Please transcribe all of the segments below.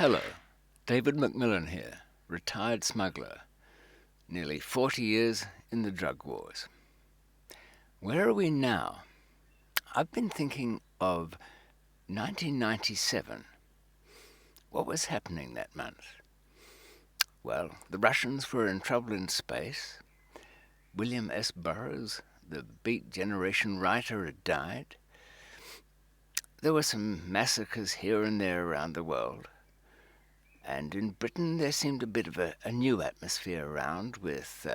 Hello, David McMillan here, retired smuggler, nearly 40 years in the drug wars. Where are we now? I've been thinking of 1997. What was happening that month? Well, the Russians were in trouble in space. William S. Burroughs, the Beat Generation writer, had died. There were some massacres here and there around the world. And in Britain there seemed a bit of a new atmosphere around with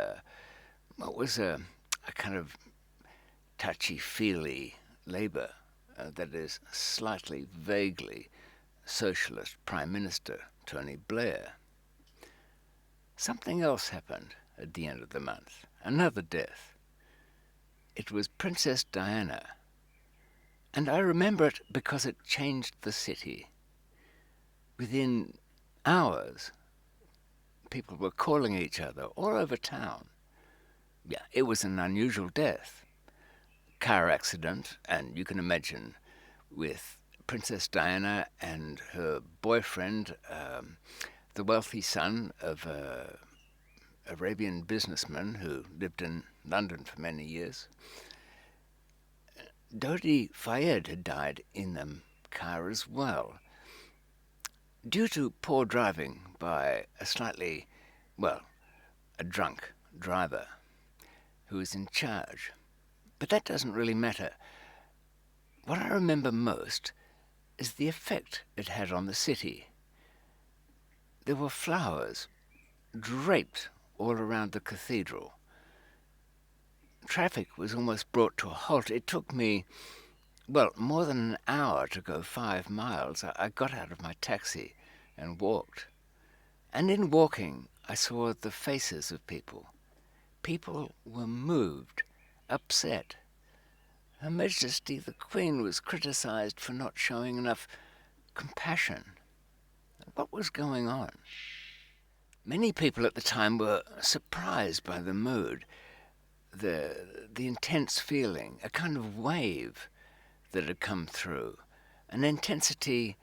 what was a kind of touchy-feely Labour, that is, slightly vaguely socialist Prime Minister Tony Blair. Something else happened at the end of the month, another death. It was Princess Diana, and I remember it because it changed the city. Within hours, people were calling each other all over town. Yeah, it was an unusual death. Car accident, and you can imagine with Princess Diana and her boyfriend, the wealthy son of an Arabian businessman who lived in London for many years. Dodi Fayed had died in the car as well, due to poor driving by a drunk driver who was in charge. But that doesn't really matter. What I remember most is the effect it had on the city. There were flowers draped all around the cathedral. Traffic was almost brought to a halt. It took me, more than an hour to go 5 miles. I got out of my taxi and walked. And in walking, I saw the faces of people. People were moved, upset. Her Majesty the Queen was criticised for not showing enough compassion. What was going on? Many people at the time were surprised by the mood, the intense feeling, a kind of wave that had come through, an intensity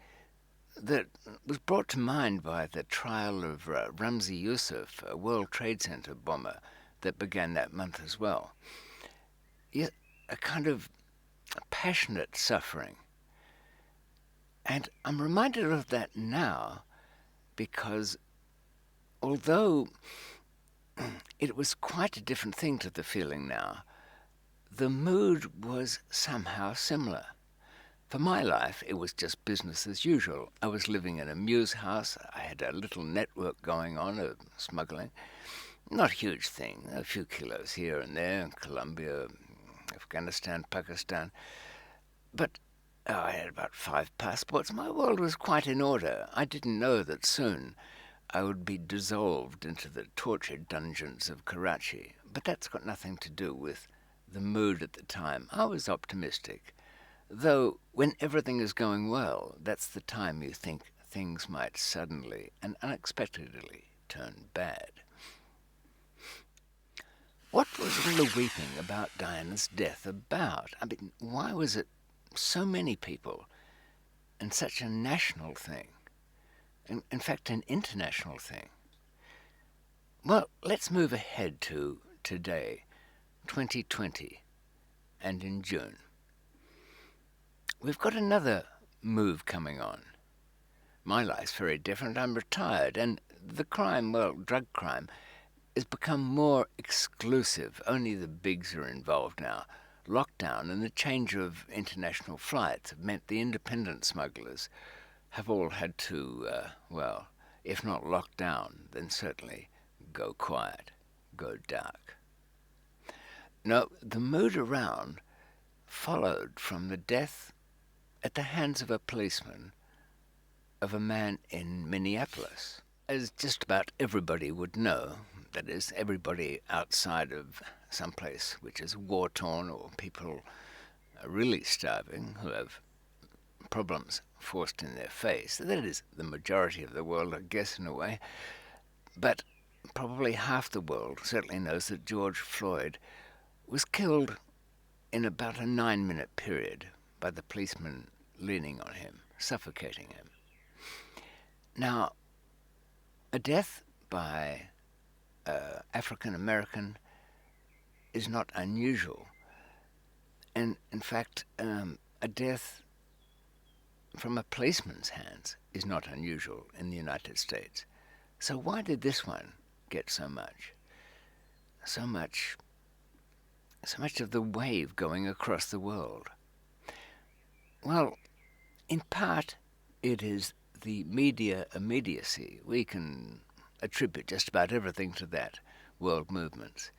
that was brought to mind by the trial of Ramzi Youssef, a World Trade Center bomber that began that month as well. Yet a kind of passionate suffering. And I'm reminded of that now because although it was quite a different thing to the feeling now, the mood was somehow similar. For my life, it was just business as usual. I was living in a mews house. I had a little network going on of smuggling. Not a huge thing, a few kilos here and there in Colombia, Afghanistan, Pakistan. But I had about 5 passports. My world was quite in order. I didn't know that soon I would be dissolved into the torture dungeons of Karachi. But that's got nothing to do with the mood at the time. I was optimistic. Though when everything is going well, that's the time you think things might suddenly and unexpectedly turn bad. What was all the weeping about Diana's death about? I mean, why was it so many people and such a national thing? In fact, an international thing. Well, let's move ahead to today, 2020, and in June. We've got another move coming on. My life's very different. I'm retired, and the crime, drug crime, has become more exclusive. Only the bigs are involved now. Lockdown and the change of international flights have meant the independent smugglers have all had to, if not lock down, then certainly go quiet, go dark. No, the mood around followed from the death at the hands of a policeman of a man in Minneapolis. As just about everybody would know, that is, everybody outside of someplace which is war-torn or people are really starving who have problems forced in their face. That is the majority of the world, I guess, in a way. But probably half the world certainly knows that George Floyd was killed in about a 9-minute period by the policeman leaning on him, suffocating him. Now, a death by African American is not unusual, and in fact, a death from a policeman's hands is not unusual in the United States. So why did this one get so much? So much of the wave going across the world? Well, in part, it is the media immediacy. We can attribute just about everything to that world movement.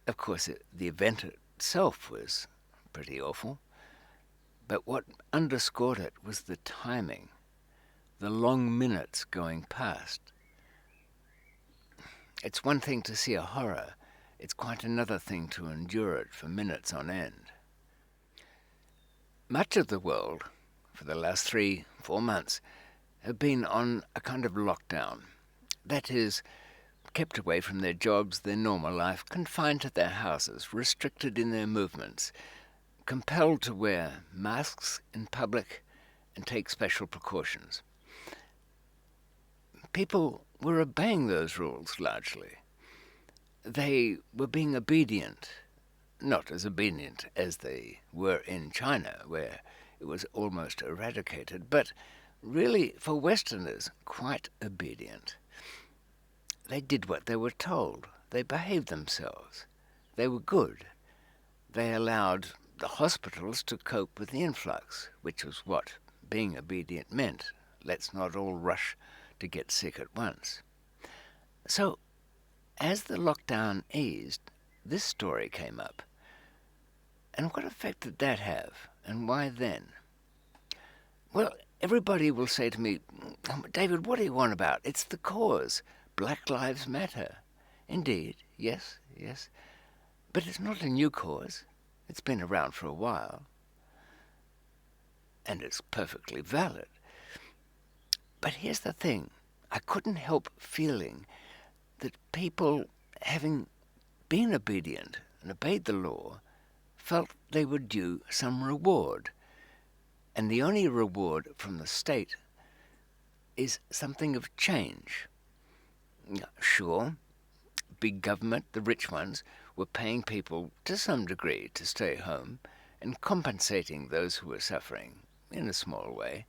Of course, the event itself was pretty awful, but what underscored it was the timing, the long minutes going past. It's one thing to see a horror, it's quite another thing to endure it for minutes on end. Much of the world, for the last 3-4 months, have been on a kind of lockdown. That is, kept away from their jobs, their normal life, confined to their houses, restricted in their movements, compelled to wear masks in public and take special precautions. People were obeying those rules largely. They were being obedient, not as obedient as they were in China, where it was almost eradicated, but really, for Westerners, quite obedient. They did what they were told. They behaved themselves. They were good. They allowed the hospitals to cope with the influx, which was what being obedient meant. Let's not all rush to get sick at once. So, as the lockdown eased, this story came up. And what effect did that have, and why then? Well, everybody will say to me, David, what do you want about? It's the cause. Black Lives Matter. Indeed, yes. But it's not a new cause. It's been around for a while. And it's perfectly valid. But here's the thing. I couldn't help feeling that people, having been obedient and obeyed the law, felt they were due some reward. And the only reward from the state is something of change. Sure, big government, the rich ones, were paying people to some degree to stay home and compensating those who were suffering in a small way,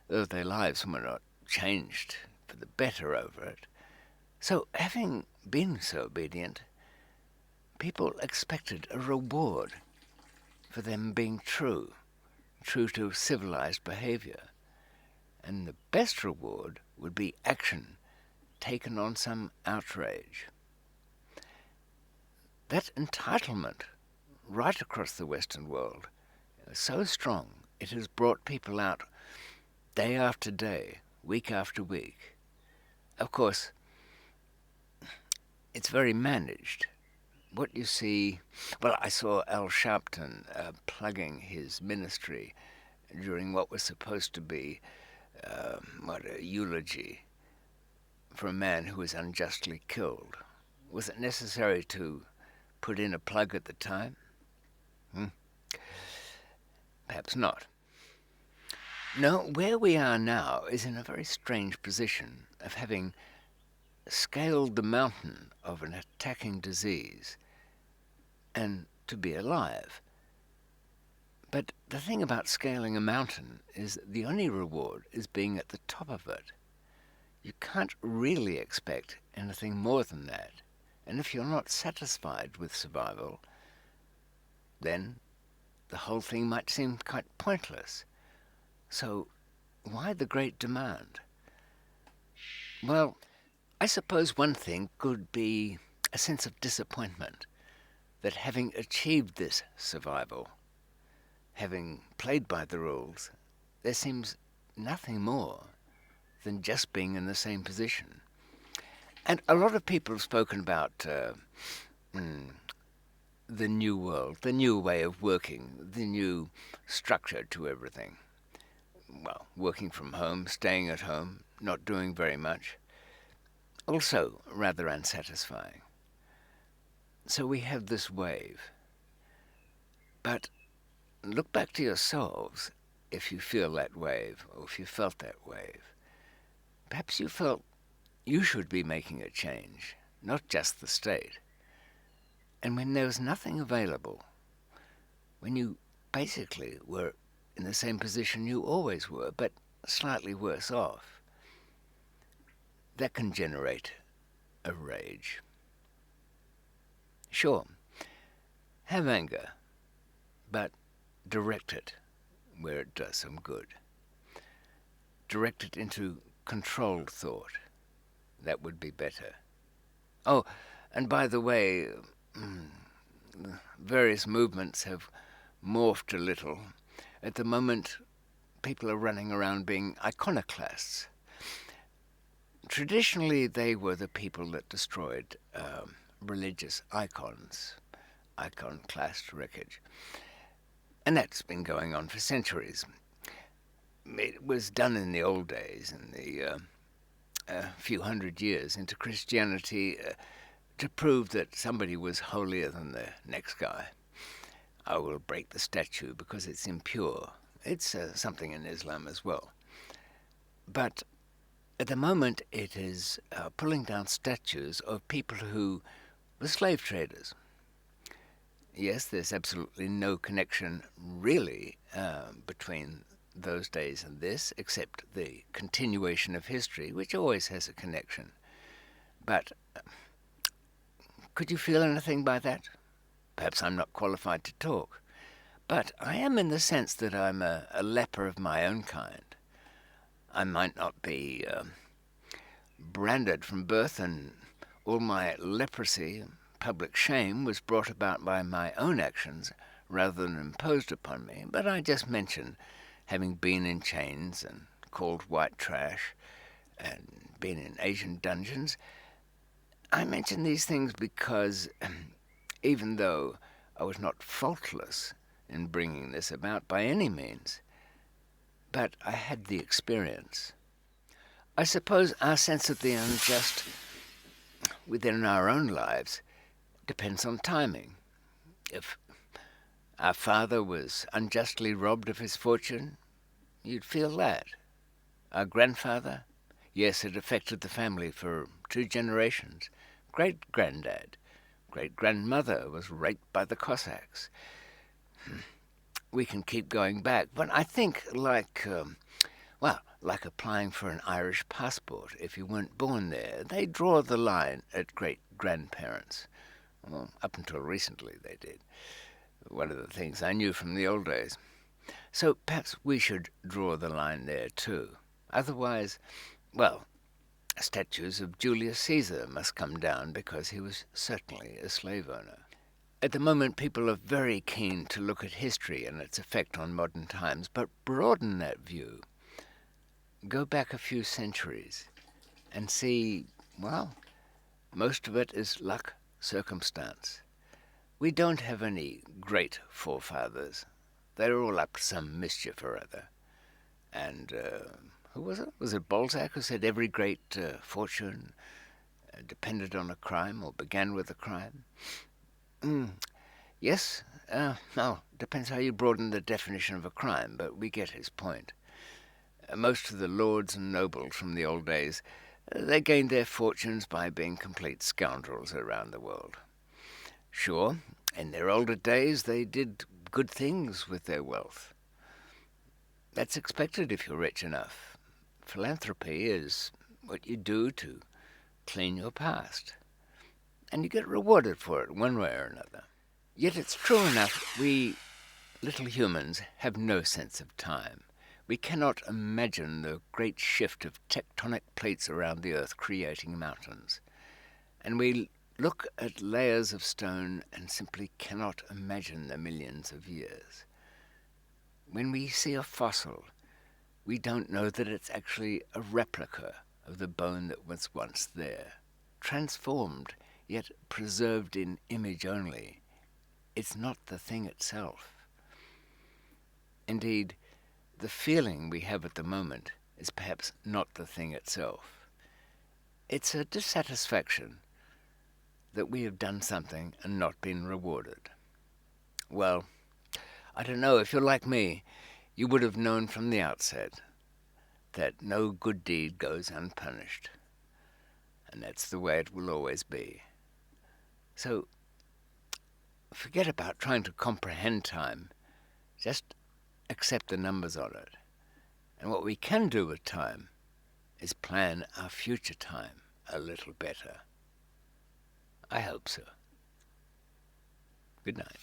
though their lives were not changed for the better over it. So, having been so obedient, people expected a reward for them being true to civilized behavior. And the best reward would be action taken on some outrage. That entitlement right across the Western world is so strong, it has brought people out day after day, week after week. Of course, it's very managed. What you see, well, I saw Al Sharpton plugging his ministry during what was supposed to be a eulogy for a man who was unjustly killed. Was it necessary to put in a plug at the time? Perhaps not. No, where we are now is in a very strange position of having scaled the mountain of an attacking disease and to be alive. But the thing about scaling a mountain is the only reward is being at the top of it. You can't really expect anything more than that. And if you're not satisfied with survival, then the whole thing might seem quite pointless. So why the great demand? Well, I suppose one thing could be a sense of disappointment that having achieved this survival, having played by the rules, there seems nothing more than just being in the same position. And a lot of people have spoken about the new world, the new way of working, the new structure to everything. Well, working from home, staying at home, not doing very much. Also rather unsatisfying. So we have this wave. But look back to yourselves if you feel that wave, or if you felt that wave. perhaps you felt you should be making a change, not just the state. And when there was nothing available, when you basically were in the same position you always were, but slightly worse off, that can generate a rage. Sure, have anger, but direct it where it does some good. Direct it into controlled thought. That would be better. Oh, and by the way, various movements have morphed a little. At the moment, people are running around being iconoclasts. Traditionally, they were the people that destroyed religious icons, iconoclast wreckage. And that's been going on for centuries. It was done in the old days, in the few hundred years into Christianity, to prove that somebody was holier than the next guy. I will break the statue because it's impure. It's something in Islam as well. But at the moment, it is pulling down statues of people who were slave traders. Yes, there's absolutely no connection really between those days and this, except the continuation of history, which always has a connection. But could you feel anything by that? Perhaps I'm not qualified to talk, but I am in the sense that I'm a leper of my own kind. I might not be branded from birth, and all my leprosy, public shame, was brought about by my own actions rather than imposed upon me, but I just mention having been in chains and called white trash and been in Asian dungeons. I mention these things because even though I was not faultless in bringing this about by any means, but I had the experience. I suppose our sense of the unjust within our own lives depends on timing. If our father was unjustly robbed of his fortune, you'd feel that. Our grandfather, yes, it affected the family for 2 generations. Great-granddad, great-grandmother was raped by the Cossacks. We can keep going back, but I think like applying for an Irish passport. If you weren't born there, they draw the line at great-grandparents. Well, up until recently they did. One of the things I knew from the old days. So perhaps we should draw the line there too. Otherwise, statues of Julius Caesar must come down because he was certainly a slave owner. At the moment, people are very keen to look at history and its effect on modern times, but broaden that view. Go back a few centuries and see, most of it is luck, circumstance. We don't have any great forefathers. They're all up to some mischief or other. And who was it? Was it Balzac who said every great fortune depended on a crime or began with a crime? Yes, depends how you broaden the definition of a crime, but we get his point. Most of the lords and nobles from the old days, they gained their fortunes by being complete scoundrels around the world. Sure, in their older days they did good things with their wealth. That's expected if you're rich enough. Philanthropy is what you do to clean your past, and you get rewarded for it one way or another. Yet it's true enough, we little humans have no sense of time. We cannot imagine the great shift of tectonic plates around the earth creating mountains. And we look at layers of stone and simply cannot imagine the millions of years. When we see a fossil, we don't know that it's actually a replica of the bone that was once there, transformed, yet preserved in image only. It's not the thing itself. Indeed, the feeling we have at the moment is perhaps not the thing itself. It's a dissatisfaction that we have done something and not been rewarded. Well, I don't know, if you're like me, you would have known from the outset that no good deed goes unpunished, and that's the way it will always be. So forget about trying to comprehend time, just accept the numbers on it. And what we can do with time is plan our future time a little better. I hope so. Good night.